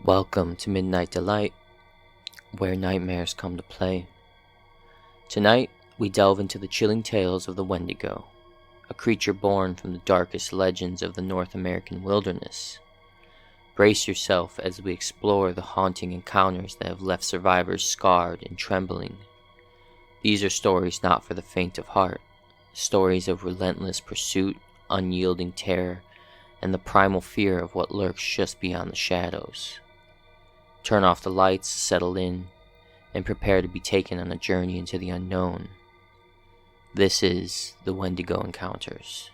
Welcome to Midnight Delight, where nightmares come to play. Tonight, we delve into the chilling tales of the Wendigo, a creature born from the darkest legends of the North American wilderness. Brace yourself as we explore the haunting encounters that have left survivors scarred and trembling. These are stories not for the faint of heart, stories of relentless pursuit, unyielding terror, and the primal fear of what lurks just beyond the shadows. Turn off the lights, settle in, and prepare to be taken on a journey into the unknown. This is the Wendigo Encounters.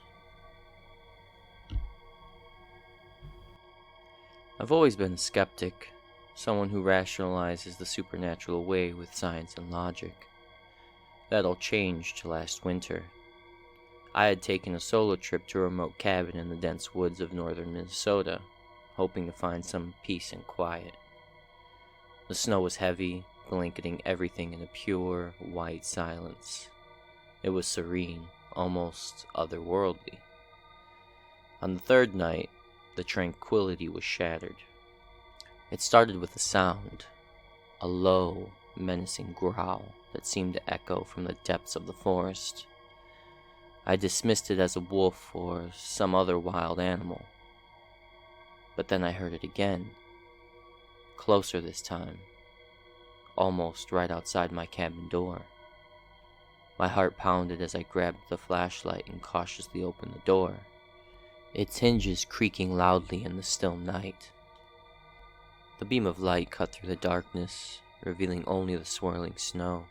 I've always been a skeptic, someone who rationalizes the supernatural away with science and logic. That all changed last winter. I had taken a solo trip to a remote cabin in the dense woods of northern Minnesota, hoping to find some peace and quiet. The snow was heavy, blanketing everything in a pure, white silence. It was serene, almost otherworldly. On the third night, the tranquility was shattered. It started with a sound, a low, menacing growl that seemed to echo from the depths of the forest. I dismissed it as a wolf or some other wild animal. But then I heard it again. Closer this time, almost right outside my cabin door. My heart pounded as I grabbed the flashlight and cautiously opened the door, its hinges creaking loudly in the still night. The beam of light cut through the darkness, revealing only the swirling snow.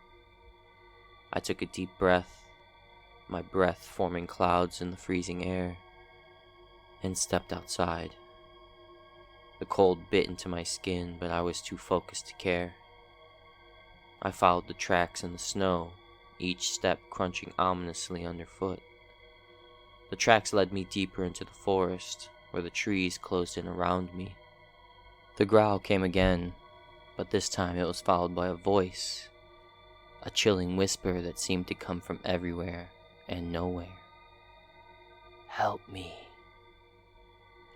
I took a deep breath, my breath forming clouds in the freezing air, and stepped outside. The cold bit into my skin, but I was too focused to care. I followed the tracks in the snow, each step crunching ominously underfoot. The tracks led me deeper into the forest, where the trees closed in around me. The growl came again, but this time it was followed by a voice, a chilling whisper that seemed to come from everywhere and nowhere. "Help me."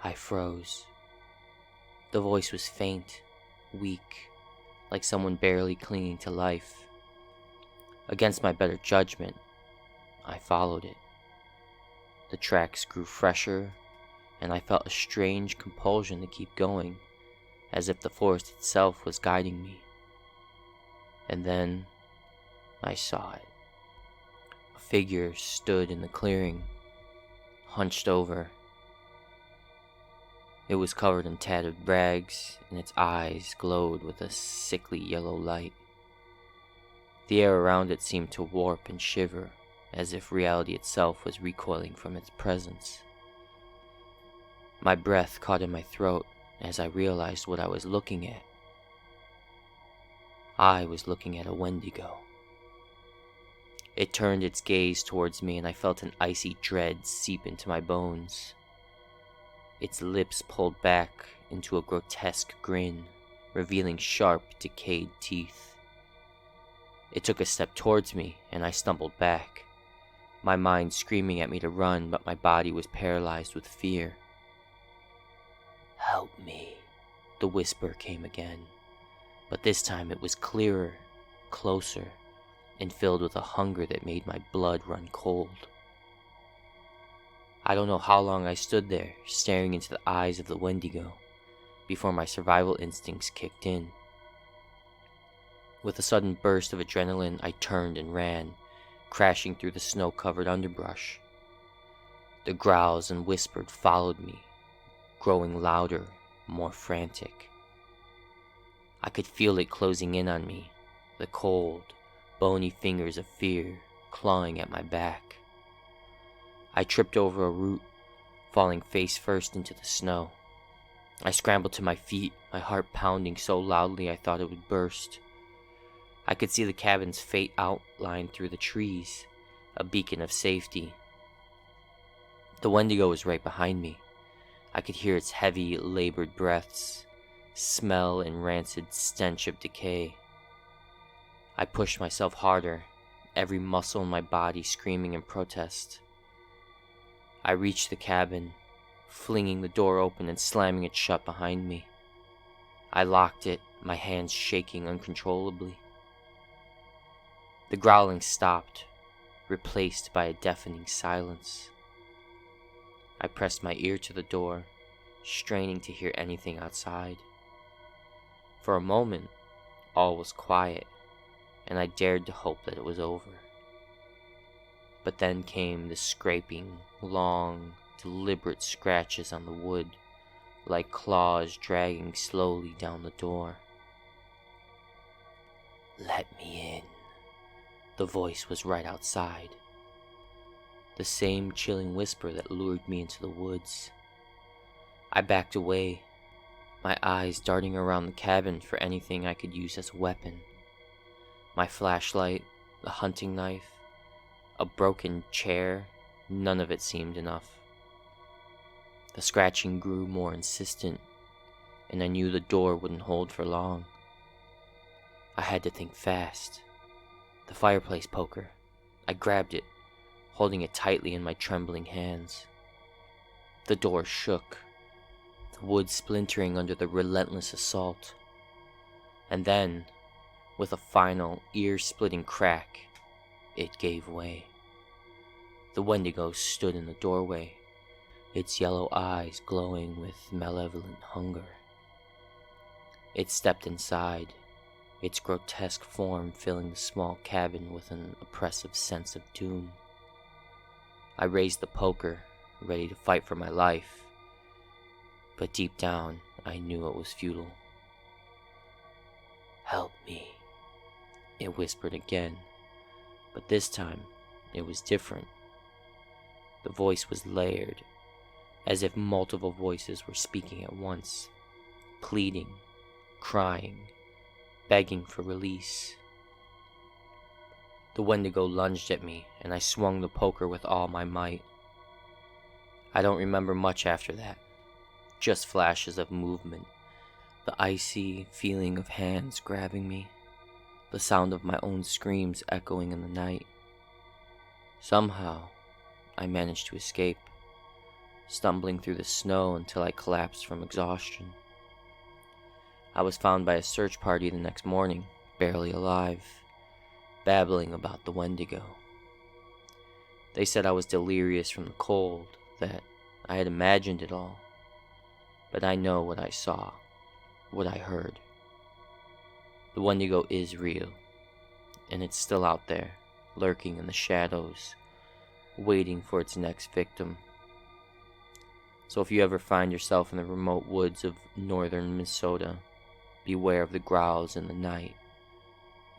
I froze. The voice was faint, weak, like someone barely clinging to life. Against my better judgment, I followed it. The tracks grew fresher, and I felt a strange compulsion to keep going, as if the forest itself was guiding me. And then I saw it. A figure stood in the clearing, hunched over. It was covered in tattered rags, and its eyes glowed with a sickly yellow light. The air around it seemed to warp and shiver, as if reality itself was recoiling from its presence. My breath caught in my throat as I realized what I was looking at. I was looking at a Wendigo. It turned its gaze towards me, and I felt an icy dread seep into my bones. Its lips pulled back into a grotesque grin, revealing sharp, decayed teeth. It took a step towards me, and I stumbled back, my mind screaming at me to run, but my body was paralyzed with fear. "Help me," the whisper came again, but this time it was clearer, closer, and filled with a hunger that made my blood run cold. I don't know how long I stood there, staring into the eyes of the Wendigo, before my survival instincts kicked in. With a sudden burst of adrenaline, I turned and ran, crashing through the snow-covered underbrush. The growls and whispered followed me, growing louder, more frantic. I could feel it closing in on me, the cold, bony fingers of fear clawing at my back. I tripped over a root, falling face first into the snow. I scrambled to my feet, my heart pounding so loudly I thought it would burst. I could see the cabin's faint outline through the trees, a beacon of safety. The Wendigo was right behind me. I could hear its heavy, labored breaths, smell and rancid stench of decay. I pushed myself harder, every muscle in my body screaming in protest. I reached the cabin, flinging the door open and slamming it shut behind me. I locked it, my hands shaking uncontrollably. The growling stopped, replaced by a deafening silence. I pressed my ear to the door, straining to hear anything outside. For a moment, all was quiet, and I dared to hope that it was over. But then came the scraping, long, deliberate scratches on the wood, like claws dragging slowly down the door. "Let me in." The voice was right outside. The same chilling whisper that lured me into the woods. I backed away, my eyes darting around the cabin for anything I could use as a weapon. My flashlight, a hunting knife, a broken chair, none of it seemed enough. The scratching grew more insistent, and I knew the door wouldn't hold for long. I had to think fast. The fireplace poker. I grabbed it, holding it tightly in my trembling hands. The door shook, the wood splintering under the relentless assault. And then, with a final, ear-splitting crack, it gave way. The Wendigo stood in the doorway, its yellow eyes glowing with malevolent hunger. It stepped inside, its grotesque form filling the small cabin with an oppressive sense of doom. I raised the poker, ready to fight for my life, but deep down, I knew it was futile. "Help me," it whispered again, but this time, it was different. The voice was layered, as if multiple voices were speaking at once, pleading, crying, begging for release. The Wendigo lunged at me, and I swung the poker with all my might. I don't remember much after that, just flashes of movement, the icy feeling of hands grabbing me, the sound of my own screams echoing in the night. Somehow, I managed to escape, stumbling through the snow until I collapsed from exhaustion. I was found by a search party the next morning, barely alive, babbling about the Wendigo. They said I was delirious from the cold, that I had imagined it all. But I know what I saw, what I heard. The Wendigo is real, and it's still out there, lurking in the shadows, waiting for its next victim. So if you ever find yourself in the remote woods of northern Minnesota, beware of the growls in the night,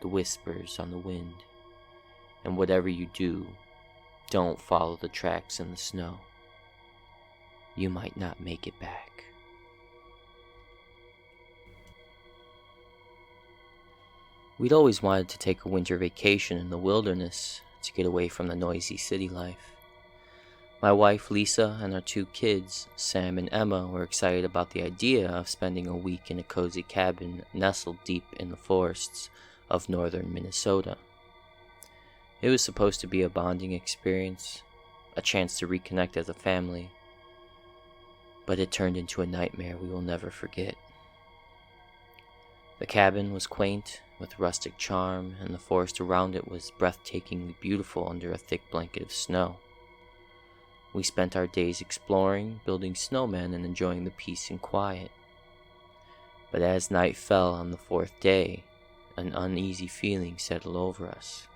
the whispers on the wind, and whatever you do, don't follow the tracks in the snow. You might not make it back. We'd always wanted to take a winter vacation in the wilderness to get away from the noisy city life. My wife Lisa and our 2 kids, Sam and Emma, were excited about the idea of spending a week in a cozy cabin nestled deep in the forests of northern Minnesota. It was supposed to be a bonding experience, a chance to reconnect as a family, but it turned into a nightmare we will never forget. The cabin was quaint, with rustic charm, and the forest around it was breathtakingly beautiful under a thick blanket of snow. We spent our days exploring, building snowmen, and enjoying the peace and quiet. But as night fell on the 4th day, an uneasy feeling settled over us.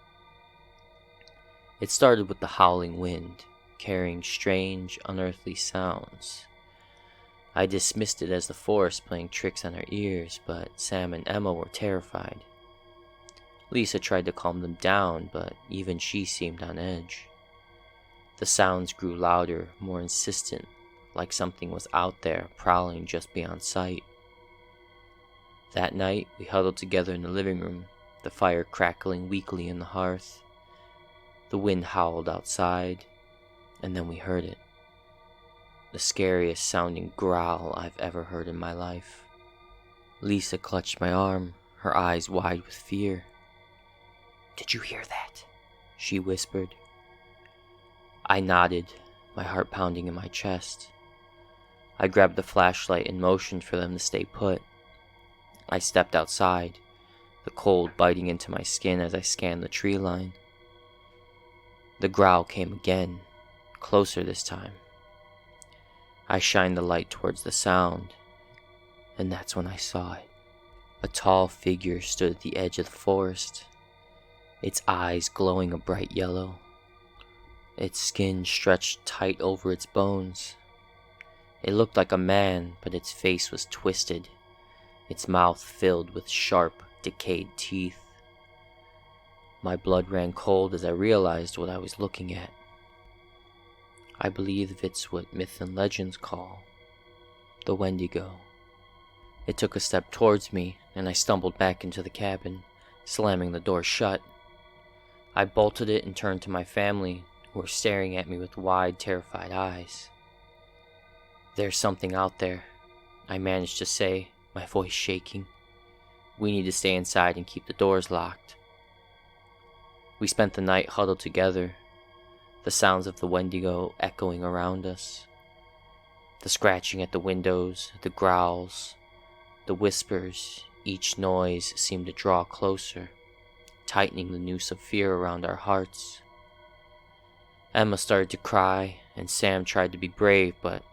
It started with the howling wind, carrying strange, unearthly sounds. I dismissed it as the forest playing tricks on our ears, but Sam and Emma were terrified. Lisa tried to calm them down, but even she seemed on edge. The sounds grew louder, more insistent, like something was out there, prowling just beyond sight. That night, we huddled together in the living room, the fire crackling weakly in the hearth. The wind howled outside, and then we heard it. The scariest sounding growl I've ever heard in my life. Lisa clutched my arm, her eyes wide with fear. "Did you hear that?" she whispered. I nodded, my heart pounding in my chest. I grabbed the flashlight and motioned for them to stay put. I stepped outside, the cold biting into my skin as I scanned the tree line. The growl came again, closer this time. I shined the light towards the sound, and that's when I saw it. A tall figure stood at the edge of the forest, its eyes glowing a bright yellow. Its skin stretched tight over its bones. It looked like a man, but its face was twisted, its mouth filled with sharp, decayed teeth. My blood ran cold as I realized what I was looking at. I believe it's what myth and legends call the Wendigo. It took a step towards me, and I stumbled back into the cabin, slamming the door shut. I bolted it and turned to my family, who were staring at me with wide, terrified eyes. "There's something out there," I managed to say, my voice shaking. "We need to stay inside and keep the doors locked." We spent the night huddled together, the sounds of the Wendigo echoing around us. The scratching at the windows, the growls, the whispers, each noise seemed to draw closer, tightening the noose of fear around our hearts. Emma started to cry, and Sam tried to be brave, but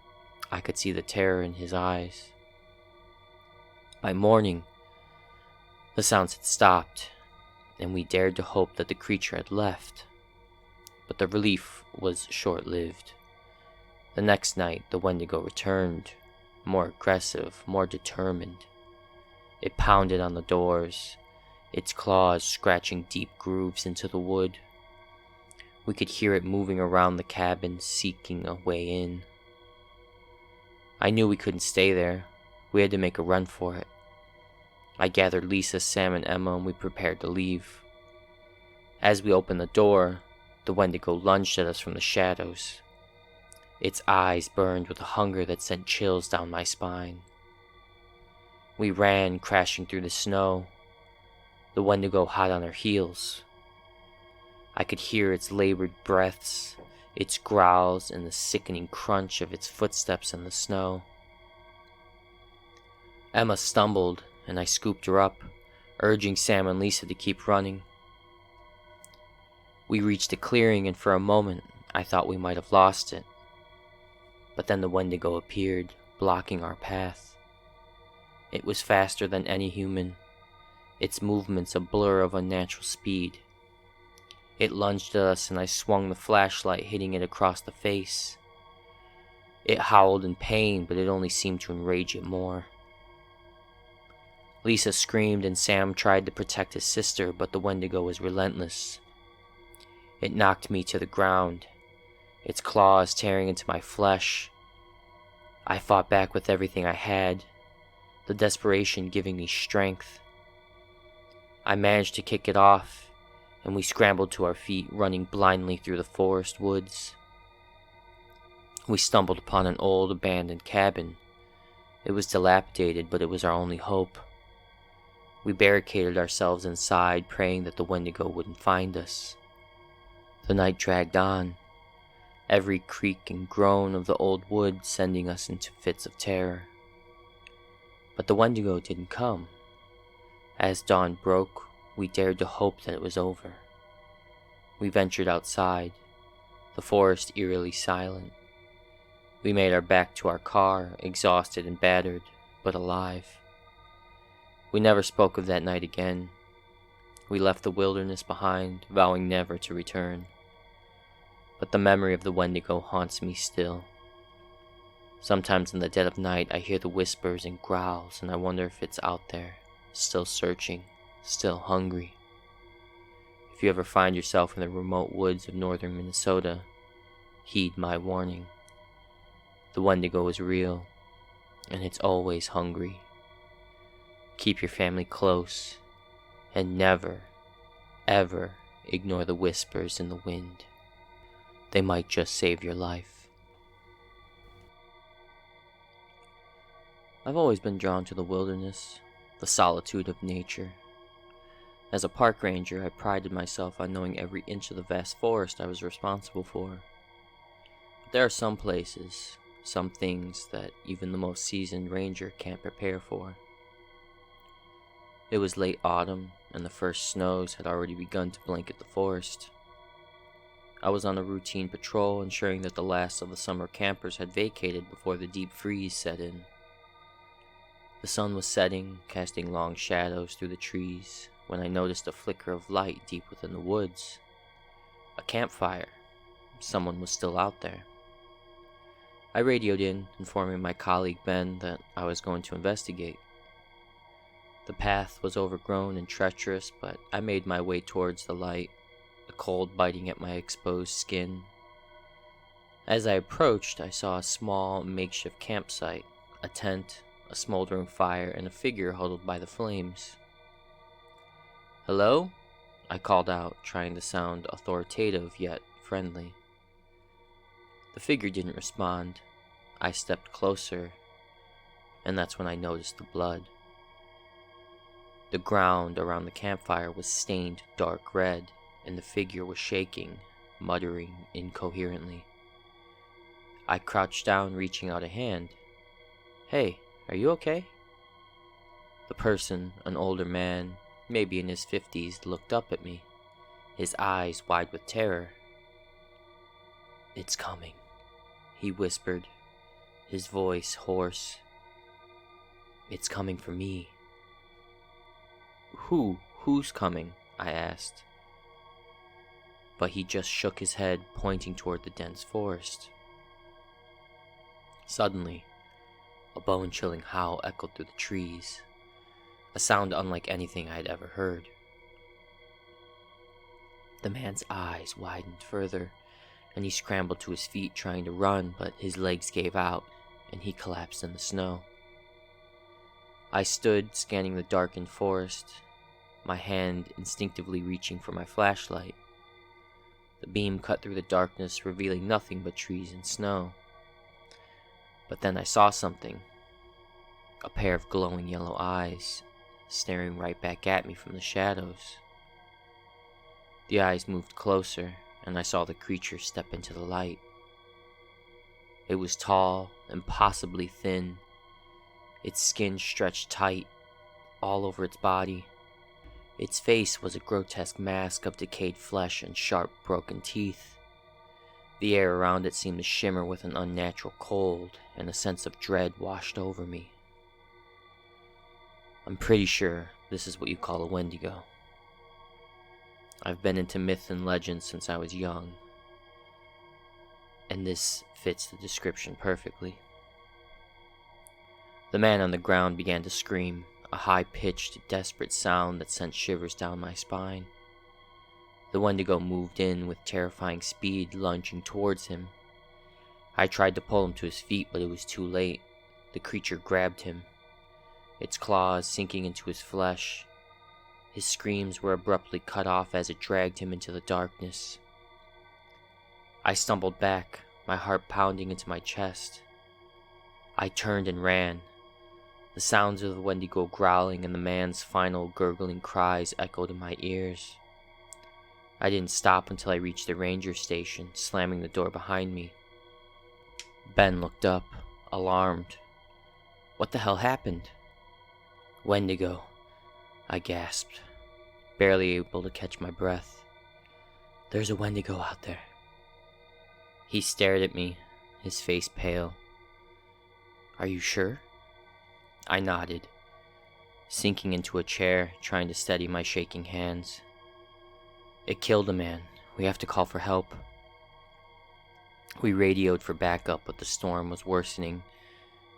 I could see the terror in his eyes. By morning, the sounds had stopped, and we dared to hope that the creature had left. But the relief was short-lived. The next night, the Wendigo returned, more aggressive, more determined. It pounded on the doors, its claws scratching deep grooves into the wood. We could hear it moving around the cabin, seeking a way in. I knew we couldn't stay there. We had to make a run for it. I gathered Lisa, Sam, and Emma, and we prepared to leave. As we opened the door, the Wendigo lunged at us from the shadows. Its eyes burned with a hunger that sent chills down my spine. We ran, crashing through the snow, the Wendigo hot on our heels. I could hear its labored breaths, its growls, and the sickening crunch of its footsteps in the snow. Emma stumbled, and I scooped her up, urging Sam and Lisa to keep running. We reached a clearing, and for a moment, I thought we might have lost it. But then the Wendigo appeared, blocking our path. It was faster than any human, its movements a blur of unnatural speed. It lunged at us, and I swung the flashlight, hitting it across the face. It howled in pain, but it only seemed to enrage it more. Lisa screamed, and Sam tried to protect his sister, but the Wendigo was relentless. It knocked me to the ground, its claws tearing into my flesh. I fought back with everything I had, the desperation giving me strength. I managed to kick it off, and we scrambled to our feet, running blindly through the forest woods. We stumbled upon an old abandoned cabin. It was dilapidated, but it was our only hope. We barricaded ourselves inside, praying that the Wendigo wouldn't find us. The night dragged on, every creak and groan of the old wood sending us into fits of terror. But the Wendigo didn't come. As dawn broke, we dared to hope that it was over. We ventured outside, the forest eerily silent. We made our back to our car, exhausted and battered, but alive. We never spoke of that night again. We left the wilderness behind, vowing never to return. But the memory of the Wendigo haunts me still. Sometimes in the dead of night, I hear the whispers and growls, and I wonder if it's out there, still searching, still hungry. If you ever find yourself in the remote woods of northern Minnesota, heed my warning. The Wendigo is real, and it's always hungry. Keep your family close, and never, ever ignore the whispers in the wind. They might just save your life. I've always been drawn to the wilderness, the solitude of nature. As a park ranger, I prided myself on knowing every inch of the vast forest I was responsible for. But there are some places, some things that even the most seasoned ranger can't prepare for. It was late autumn, and the first snows had already begun to blanket the forest. I was on a routine patrol, ensuring that the last of the summer campers had vacated before the deep freeze set in. The sun was setting, casting long shadows through the trees, when I noticed a flicker of light deep within the woods. A campfire. Someone was still out there. I radioed in, informing my colleague Ben that I was going to investigate. The path was overgrown and treacherous, but I made my way towards the light, the cold biting at my exposed skin. As I approached, I saw a small, makeshift campsite, a tent, a smoldering fire, and a figure huddled by the flames. "Hello?" I called out, trying to sound authoritative yet friendly. The figure didn't respond. I stepped closer, and that's when I noticed the blood. The ground around the campfire was stained dark red, and the figure was shaking, muttering incoherently. I crouched down, reaching out a hand. "Hey, are you okay?" The person, an older man, maybe in his 50s, looked up at me, his eyes wide with terror. "It's coming," he whispered, his voice hoarse. "It's coming for me." Who's coming?" I asked. But he just shook his head, pointing toward the dense forest. Suddenly, a bone-chilling howl echoed through the trees, a sound unlike anything I had ever heard. The man's eyes widened further, and he scrambled to his feet, trying to run, but his legs gave out, and he collapsed in the snow. I stood, scanning the darkened forest, my hand instinctively reaching for my flashlight. The beam cut through the darkness, revealing nothing but trees and snow. But then I saw something. A pair of glowing yellow eyes, staring right back at me from the shadows. The eyes moved closer, and I saw the creature step into the light. It was tall, impossibly thin. Its skin stretched tight, all over its body. Its face was a grotesque mask of decayed flesh and sharp, broken teeth. The air around it seemed to shimmer with an unnatural cold, and a sense of dread washed over me. I'm pretty sure this is what you call a Wendigo. I've been into myth and legend since I was young, and this fits the description perfectly. The man on the ground began to scream, a high-pitched, desperate sound that sent shivers down my spine. The Wendigo moved in with terrifying speed, lunging towards him. I tried to pull him to his feet, but it was too late. The creature grabbed him, its claws sinking into his flesh. His screams were abruptly cut off as it dragged him into the darkness. I stumbled back, my heart pounding into my chest. I turned and ran. The sounds of the Wendigo growling and the man's final gurgling cries echoed in my ears. I didn't stop until I reached the ranger station, slamming the door behind me. Ben looked up, alarmed. "What the hell happened?" "Wendigo," I gasped, barely able to catch my breath. "There's a Wendigo out there." He stared at me, his face pale. "Are you sure?" I nodded, sinking into a chair, trying to steady my shaking hands. "It killed a man. We have to call for help." We radioed for backup, but the storm was worsening,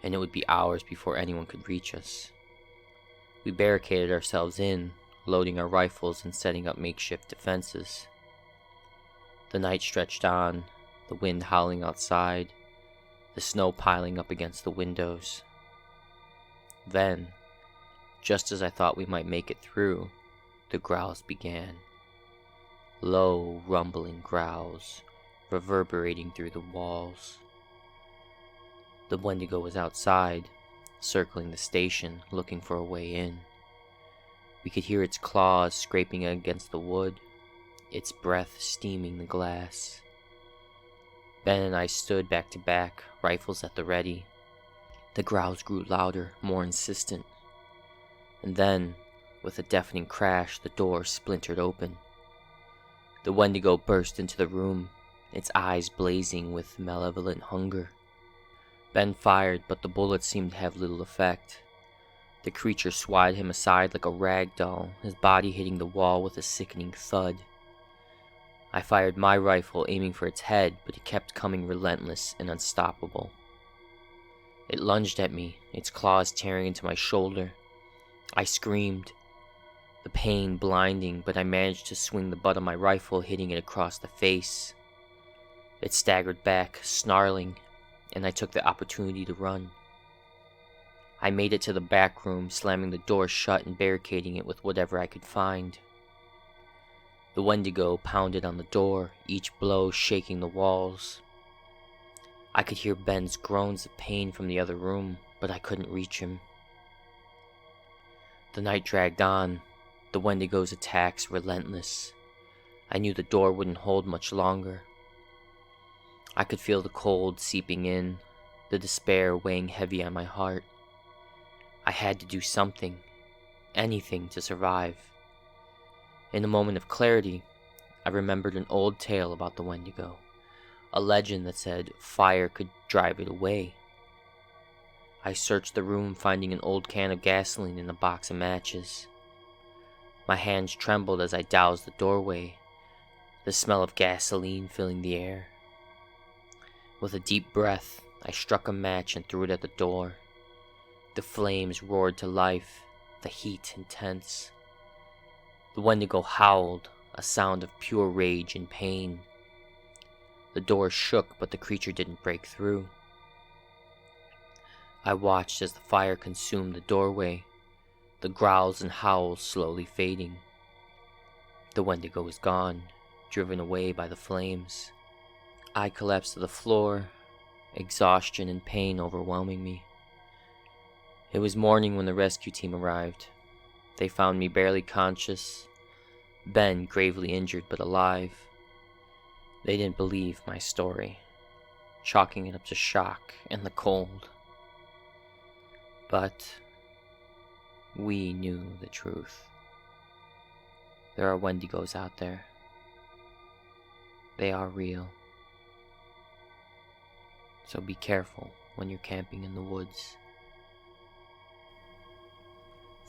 and it would be hours before anyone could reach us. We barricaded ourselves in, loading our rifles and setting up makeshift defenses. The night stretched on, the wind howling outside, the snow piling up against the windows. Then, just as I thought we might make it through, the growls began. Low, rumbling growls, reverberating through the walls. The Wendigo was outside, circling the station, looking for a way in. We could hear its claws scraping against the wood, its breath steaming the glass. Ben and I stood back to back, rifles at the ready. The growls grew louder, more insistent. And then, With a deafening crash, the door splintered open. The Wendigo burst into the room, its eyes blazing with malevolent hunger. Ben fired, but the bullet seemed to have little effect. The creature swatted him aside like a rag doll, his body hitting the wall with a sickening thud. I fired my rifle, aiming for its head, but it kept coming relentless and unstoppable. It lunged at me, its claws tearing into my shoulder. I screamed, the pain blinding, but I managed to swing the butt of my rifle, hitting it across the face. It staggered back, snarling, and I took the opportunity to run. I made it to the back room, slamming the door shut and barricading it with whatever I could find. The Wendigo pounded on the door, each blow shaking the walls. I could hear Ben's groans of pain from the other room, but I couldn't reach him. The night dragged on, the Wendigo's attacks relentless. I knew the door wouldn't hold much longer. I could feel the cold seeping in, the despair weighing heavy on my heart. I had to do something, anything to survive. In a moment of clarity, I remembered an old tale about the Wendigo, a legend that said fire could drive it away. I searched the room, finding an old can of gasoline and a box of matches. My hands trembled as I doused the doorway, the smell of gasoline filling the air. With a deep breath, I struck a match and threw it at the door. The flames roared to life, the heat intense. The Wendigo howled, a sound of pure rage and pain. The door shook, but the creature didn't break through. I watched as the fire consumed the doorway, the growls and howls slowly fading. The Wendigo was gone, driven away by the flames. I collapsed to the floor, exhaustion and pain overwhelming me. It was morning when the rescue team arrived. They found me barely conscious, Ben gravely injured but alive. They didn't believe my story, chalking it up to shock and the cold. But we knew the truth. There are Wendigos out there. They are real. So be careful when you're camping in the woods.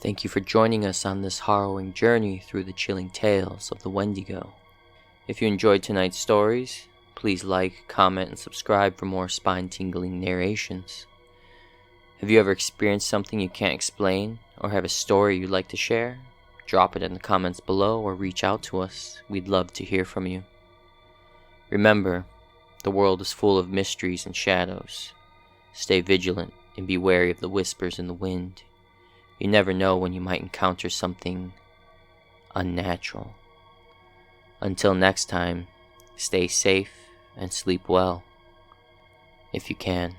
Thank you for joining us on this harrowing journey through the chilling tales of the Wendigo. If you enjoyed tonight's stories, please like, comment, and subscribe for more spine-tingling narrations. Have you ever experienced something you can't explain, or have a story you'd like to share? Drop it in the comments below or reach out to us. We'd love to hear from you. Remember, the world is full of mysteries and shadows. Stay vigilant and be wary of the whispers in the wind. You never know when you might encounter something unnatural. Until next time, stay safe and sleep well, if you can.